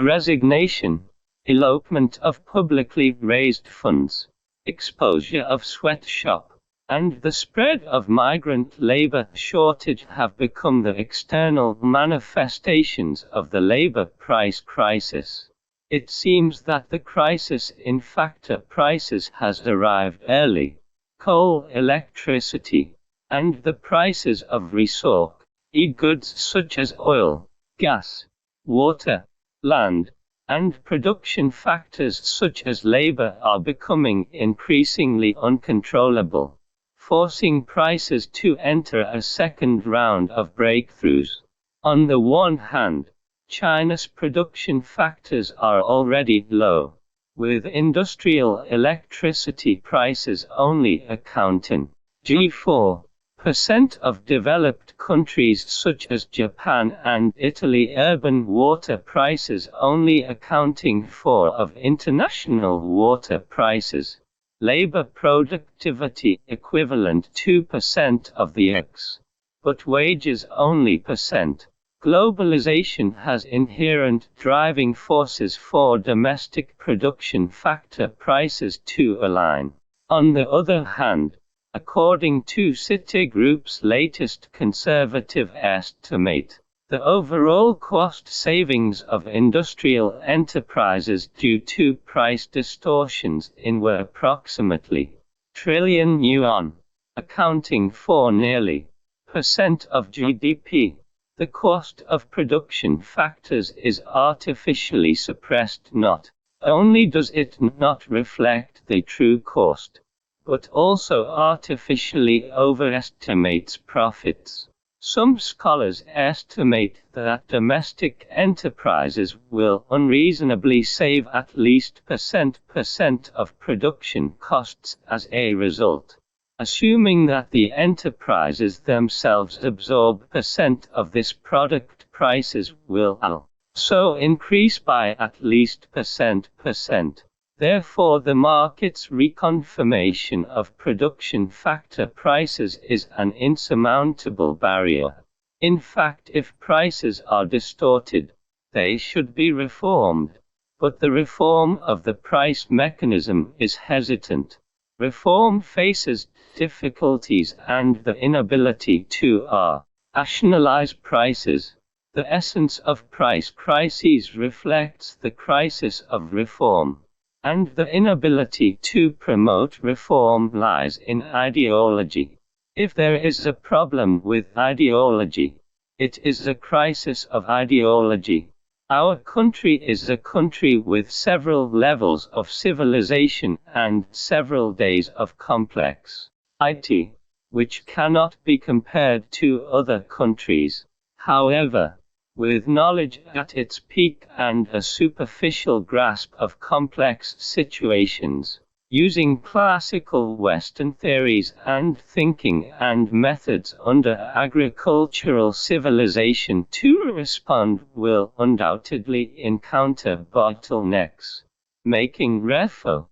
resignation, elopement of publicly raised funds, exposure of sweatshop, and the spread of migrant labor shortage have become the external manifestations of the labor price crisis. It seems that the crisis in factor prices has arrived early. Coal, electricity, and the prices of resource goods such as oil, gas, water, land, and production factors such as labor are becoming increasingly uncontrollable, forcing prices to enter a second round of breakthroughs. On the one hand, China's production factors are already low, with industrial electricity prices only accounting for 4% of developed countries such as Japan and Italy, urban water prices only accounting for of international water prices. Labor productivity equivalent 2% of the X, but wages only percent. Globalization has inherent driving forces for domestic production factor prices to align. On the other hand, according to Citigroup's latest conservative estimate, the overall cost savings of industrial enterprises due to price distortions were approximately trillion yuan, accounting for nearly % of GDP. The cost of production factors is artificially suppressed. Not only does it not reflect the true cost, but also artificially overestimates profits. Some scholars estimate that domestic enterprises will unreasonably save at least % of production costs as a result, assuming that the enterprises themselves absorb % of this product. Prices will also increase by at least %. Therefore, the market's reconfirmation of production factor prices is an insurmountable barrier. In fact, if prices are distorted, they should be reformed. But the reform of the price mechanism is hesitant. Reform faces difficulties and the inability to rationalize prices. The essence of price crises reflects the crisis of reform, and the inability to promote reform lies in ideology. If there is a problem with ideology, it is a crisis of ideology. Our country is a country with several levels of civilization and several days of complex IT, which cannot be compared to other countries. However, with knowledge at its peak and a superficial grasp of complex situations, using classical Western theories and thinking and methods under agricultural civilization to respond will undoubtedly encounter bottlenecks, making reform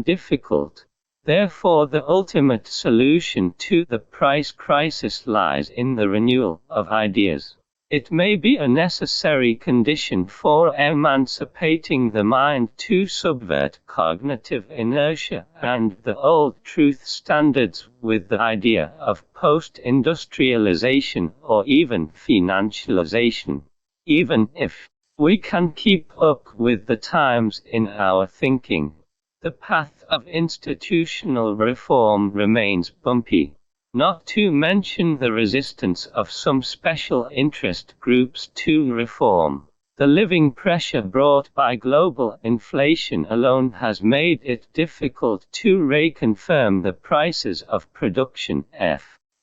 difficult. Therefore, the ultimate solution to the price crisis lies in the renewal of ideas. It may be a necessary condition for emancipating the mind to subvert cognitive inertia and the old truth standards with the idea of post-industrialization or even financialization. Even if we can keep up with the times in our thinking, the path of institutional reform remains bumpy. Not to mention the resistance of some special interest groups to reform. The living pressure brought by global inflation alone has made it difficult to reconfirm the prices of production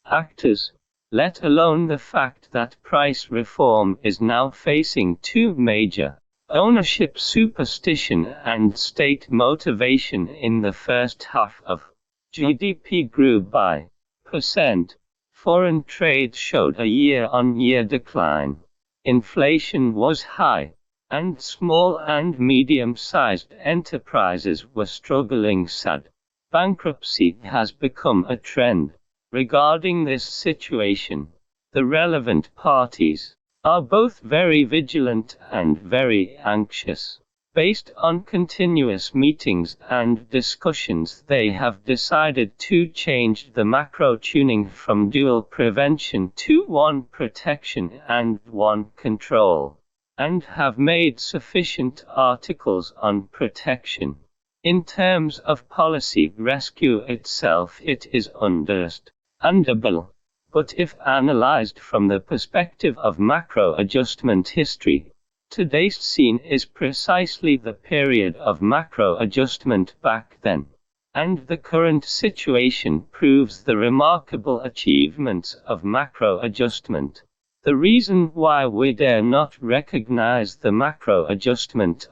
factors, let alone the fact that price reform is now facing two major ownership superstition and state motivation. In the first half of GDP grew by %. Foreign trade showed a year-on-year decline. Inflation was high, and small and medium-sized enterprises were struggling. Sad. Bankruptcy has become a trend. Regarding this situation, the relevant parties are both very vigilant and very anxious. Based on continuous meetings and discussions, they have decided to change the macro tuning from dual prevention to one protection and one control, and have made sufficient articles on protection. In terms of policy rescue itself, it is understandable. But if analyzed from the perspective of macro adjustment history, today's scene is precisely the period of macro adjustment back then, and the current situation proves the remarkable achievements of macro adjustment. The reason why we dare not recognize the macro adjustment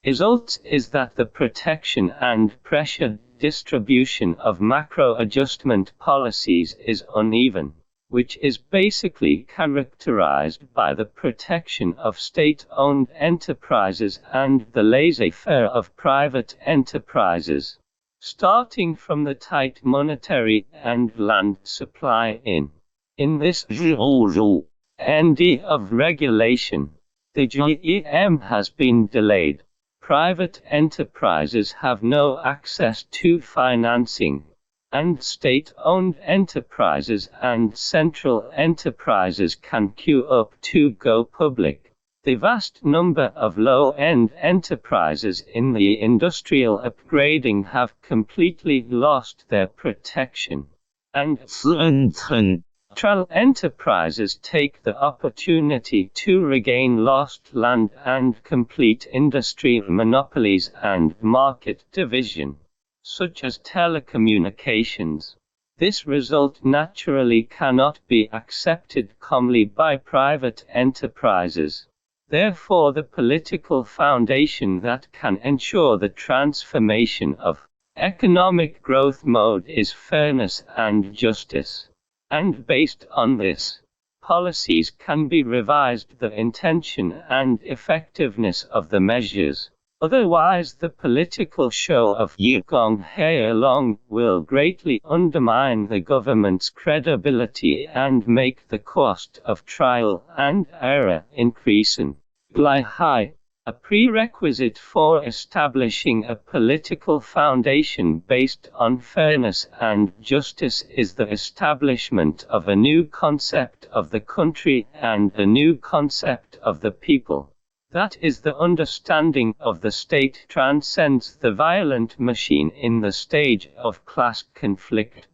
results is that the protection and pressure distribution of macro adjustment policies is uneven, which is basically characterized by the protection of state-owned enterprises and the laissez-faire of private enterprises, starting from the tight monetary and land supply in this ND of regulation. The GEM has been delayed. Private enterprises have no access to financing, and state-owned enterprises and central enterprises can queue up to go public. The vast number of low-end enterprises in the industrial upgrading have completely lost their protection, and central enterprises take the opportunity to regain lost land and complete industry monopolies and market division, such as telecommunications. This result naturally cannot be accepted calmly by private enterprises. Therefore, the political foundation that can ensure the transformation of economic growth mode is fairness and justice. And based on this, policies can be revised the intention and effectiveness of the measures. Otherwise, the political show of Yigong Heilong will greatly undermine the government's credibility and make the cost of trial and error increasingly high. A prerequisite for establishing a political foundation based on fairness and justice is the establishment of a new concept of the country and a new concept of the people. That is, the understanding of the state transcends the violent machine in the stage of class conflict,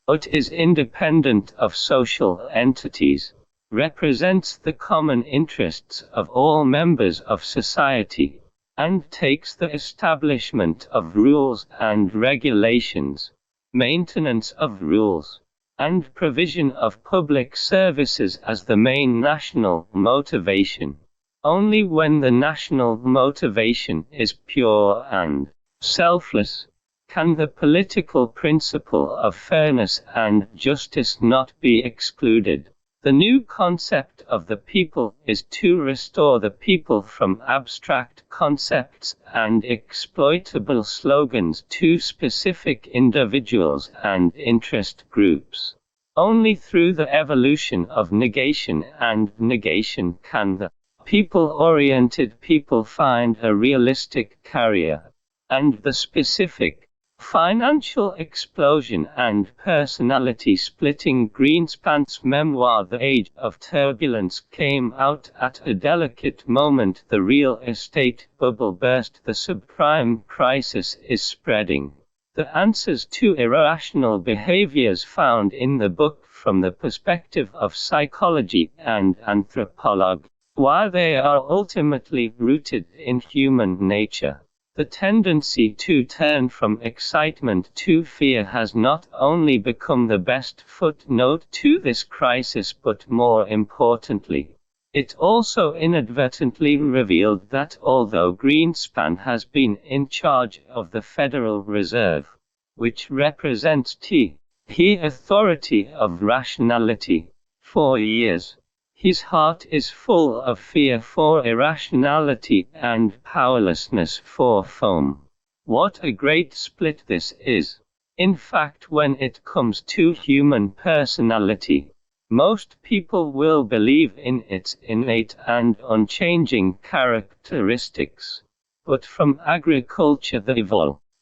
but is independent of social entities, represents the common interests of all members of society, and takes the establishment of rules and regulations, maintenance of rules, and provision of public services as the main national motivation. Only when the national motivation is pure and selfless can the political principle of fairness and justice not be excluded. The new concept of the people is to restore the people from abstract concepts and exploitable slogans to specific individuals and interest groups. Only through the evolution of negation and negation can the people-oriented people find a realistic career, and the specific financial explosion and personality-splitting Greenspan's memoir The Age of Turbulence came out at a delicate moment. The real estate bubble burst. The subprime crisis is spreading. The answers to irrational behaviors found in the book from the perspective of psychology and anthropology, while they are ultimately rooted in human nature. The tendency to turn from excitement to fear has not only become the best footnote to this crisis, but more importantly, it also inadvertently revealed that although Greenspan has been in charge of the Federal Reserve, which represents the authority of rationality, for years, his heart is full of fear for irrationality and powerlessness for foam. What a great split this is! In fact, when it comes to human personality, Most people will believe in its innate and unchanging characteristics. But from agriculture, the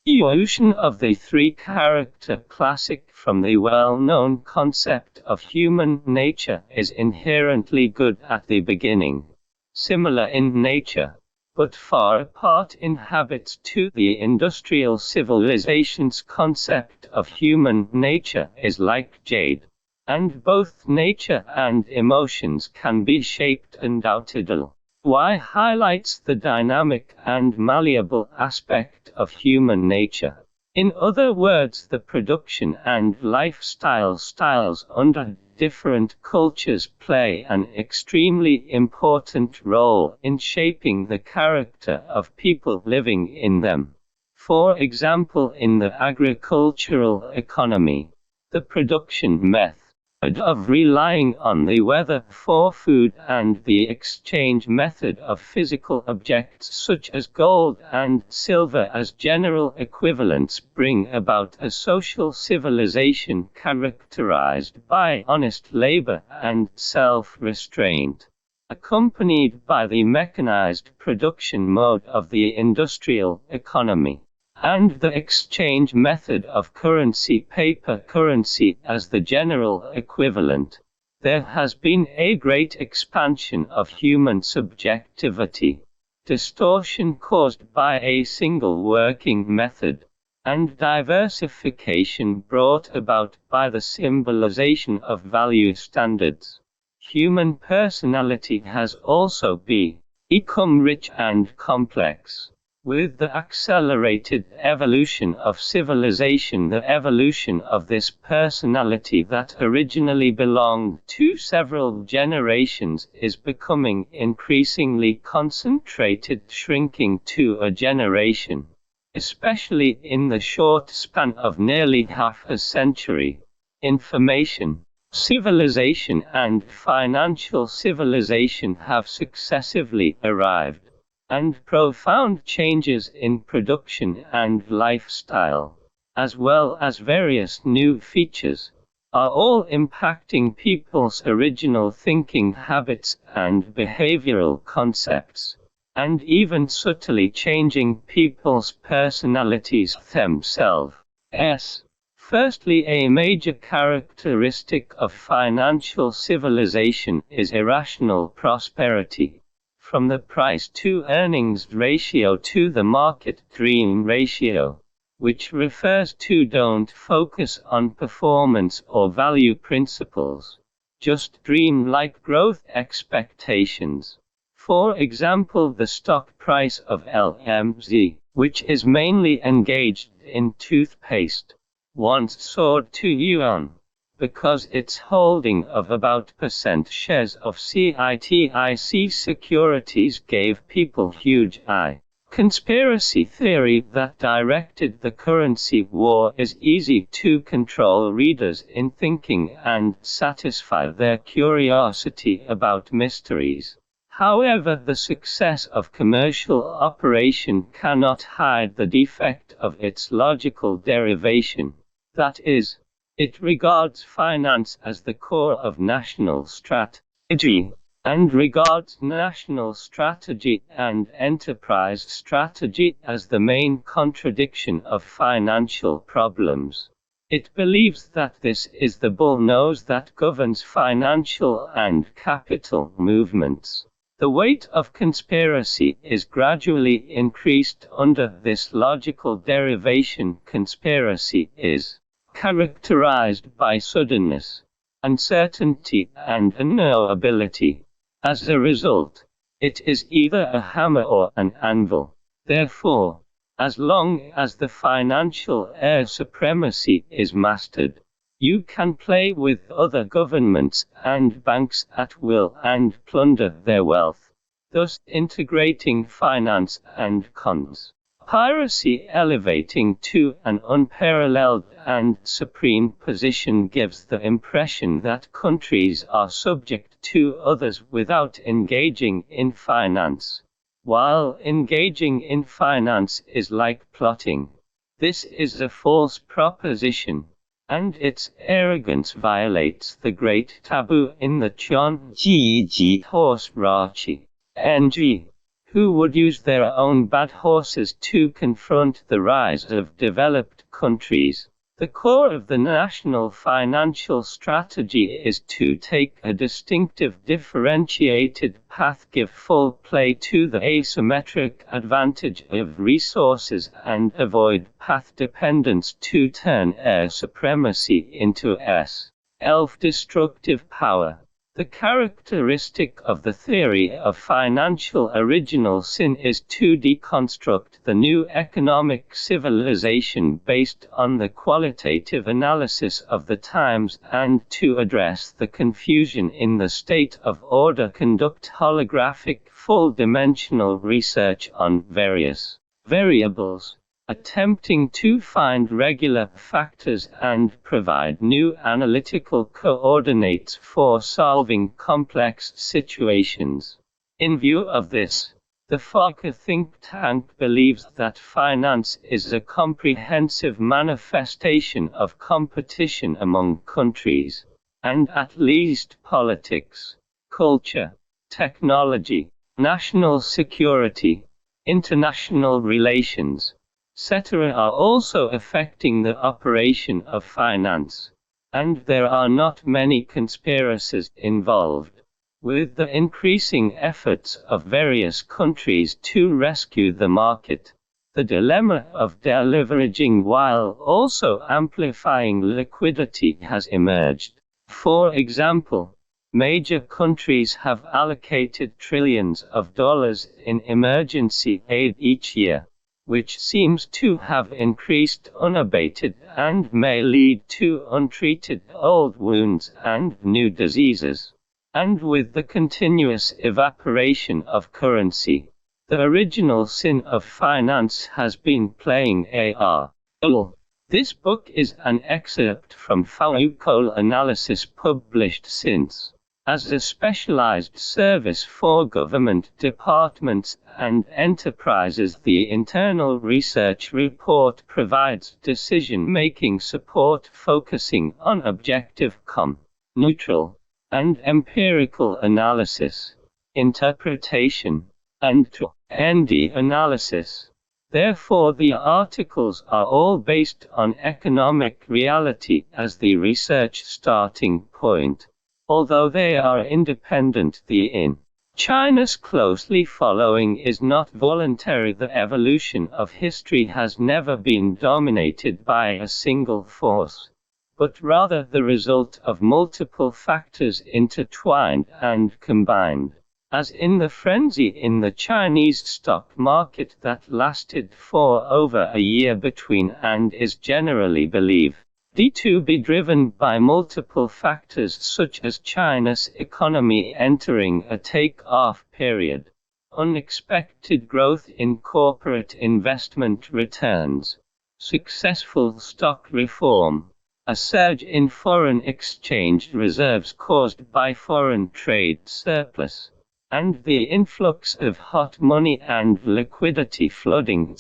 evolution of the three-character classic from the well-known concept of human nature is inherently good at the beginning, similar in nature, but far apart in habits to the industrial civilization's concept of human nature is like jade, and both nature and emotions can be shaped undoubtedly. Y highlights the dynamic and malleable aspect of human nature. In other words, the production and lifestyle styles under different cultures play an extremely important role in shaping the character of people living in them. For example, in the agricultural economy, the production method of relying on the weather for food and the exchange method of physical objects such as gold and silver as general equivalents bring about a social civilization characterized by honest labor and self-restraint, accompanied by the mechanized production mode of the industrial economy, and the exchange method of currency, paper currency, as the general equivalent. There has been a great expansion of human subjectivity, distortion caused by a single working method, and diversification brought about by the symbolization of value standards. Human personality has also become rich and complex. With the accelerated evolution of civilization, the evolution of this personality that originally belonged to several generations is becoming increasingly concentrated, shrinking to a generation, especially in the short span of nearly half a century. Information civilization and financial civilization have successively arrived, and profound changes in production and lifestyle, as well as various new features, are all impacting people's original thinking habits and behavioral concepts, and even subtly changing people's personalities themselves. Firstly, a major characteristic of financial civilization is irrational prosperity. From the price-to-earnings ratio to the market dream ratio, which refers to don't focus on performance or value principles, just dream-like growth expectations. For example, the stock price of LMZ, which is mainly engaged in toothpaste, once soared to yuan, because its holding of about % shares of CITIC Securities gave people huge conspiracy theory that directed the currency war is easy to control readers in thinking and satisfy their curiosity about mysteries. However, the success of commercial operation cannot hide the defect of its logical derivation, that is, it regards finance as the core of national strategy, and regards national strategy and enterprise strategy as the main contradiction of financial problems. It believes that this is the bull nose that governs financial and capital movements. The weight of conspiracy is gradually increased under this logical derivation. Conspiracy is characterized by suddenness, uncertainty, and unknowability. As a result, it is either a hammer or an anvil. Therefore, as long as the financial air supremacy is mastered, you can play with other governments and banks at will and plunder their wealth, thus integrating finance and conspiracy. Elevating to an unparalleled and supreme position gives the impression that countries are subject to others without engaging in finance, while engaging in finance is like plotting. This is a false proposition. and its arrogance violates the great taboo in the Chonji horse rachi, NG, who would use their own bad horses to confront the rise of developed countries. The core of the national financial strategy is to take a distinctive differentiated path, give full play to the asymmetric advantage of resources, and avoid path dependence to turn air supremacy into self-destructive power. The characteristic of the theory of financial original sin is to deconstruct the new economic civilization based on the qualitative analysis of the times and to address the confusion in the state of order, conduct holographic full-dimensional research on various variables, attempting to find regular factors and provide new analytical coordinates for solving complex situations. In view of this, the FOCA think tank believes that finance is a comprehensive manifestation of competition among countries, and at least politics, culture, technology, national security, international relations, etc. are also affecting the operation of finance, and there are not many conspiracies involved. With the increasing efforts of various countries to rescue the market, the dilemma of deleveraging while also amplifying liquidity has emerged. For example, major countries have allocated trillions of dollars in emergency aid each year, which seems to have increased unabated and may lead to untreated old wounds and new diseases. And with the continuous evaporation of currency, the original sin of finance has been playing a role. This book is an excerpt from Foucault analysis published since, as a specialized service for government departments and enterprises. The internal research report provides decision-making support focusing on objective, neutral, and empirical analysis, interpretation, and ND analysis. Therefore, the articles are all based on economic reality as the research starting point. Although they are independent, the in China's closely following is not voluntary. The evolution of history has never been dominated by a single force, but rather the result of multiple factors intertwined and combined, as in the frenzy in the Chinese stock market that lasted for over a year between and is generally believed to be driven by multiple factors such as China's economy entering a take-off period, unexpected growth in corporate investment returns, successful stock reform, a surge in foreign exchange reserves caused by foreign trade surplus, and the influx of hot money and liquidity flooding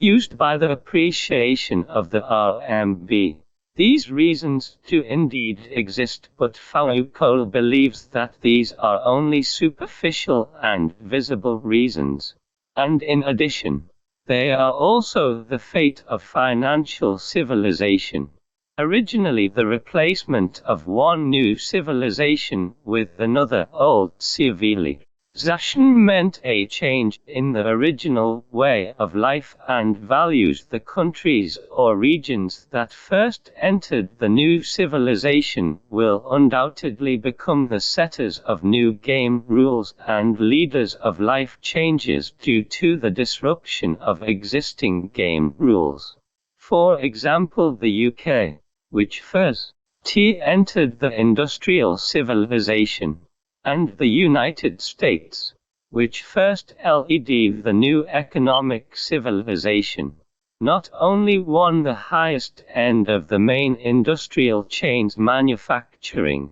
used by the appreciation of the RMB. These reasons do indeed exist, but Foucault believes that these are only superficial and visible reasons. And in addition, they are also the fate of financial civilization. Originally the replacement of one new civilization with another old civilization meant a change in the original way of life and values. The countries or regions that first entered the new civilization will undoubtedly become the setters of new game rules and leaders of life changes due to the disruption of existing game rules. For example, the UK, which first entered the industrial civilization, and the United States, which first led the new economic civilization, not only won the highest end of the main industrial chains manufacturing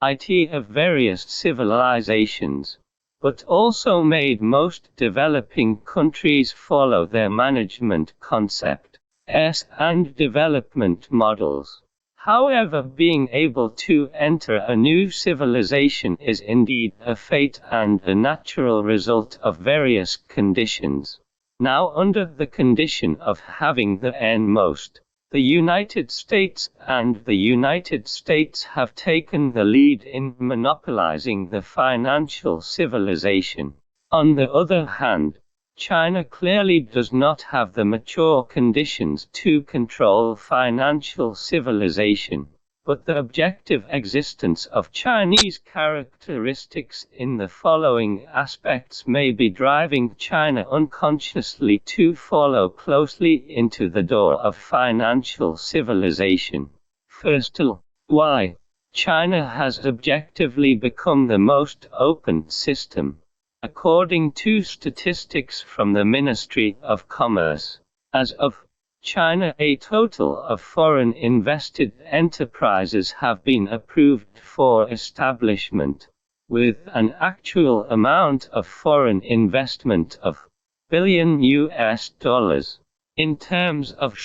IT of various civilizations, but also made most developing countries follow their management concept. and development models. However, being able to enter a new civilization is indeed a fate and a natural result of various conditions. Now, under the condition of having the most, the United States have taken the lead in monopolizing the financial civilization. On the other hand, China clearly does not have the mature conditions to control financial civilization, but the objective existence of Chinese characteristics in the following aspects may be driving China unconsciously to follow closely into the door of financial civilization. Firstly, why China has objectively become the most open system. According to statistics from the Ministry of Commerce, as of China, a total of foreign invested enterprises have been approved for establishment, with an actual amount of foreign investment of billion US dollars. In terms of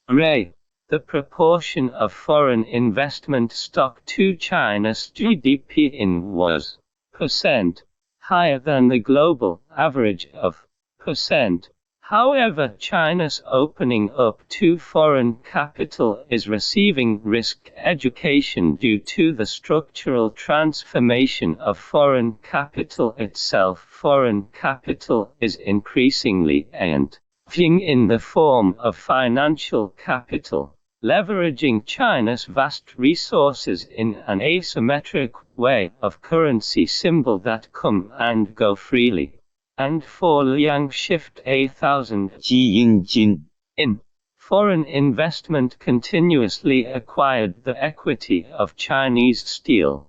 rate, the proportion of foreign investment stock to China's GDP in was % higher than the global average of %. However, China's opening up to foreign capital is receiving risk education due to the structural transformation of foreign capital itself. Foreign capital is increasingly entering in the form of financial capital, leveraging China's vast resources in an asymmetric way of currency symbol that come and go freely. And for Liang shift 1,000 in foreign investment continuously acquired the equity of Chinese steel.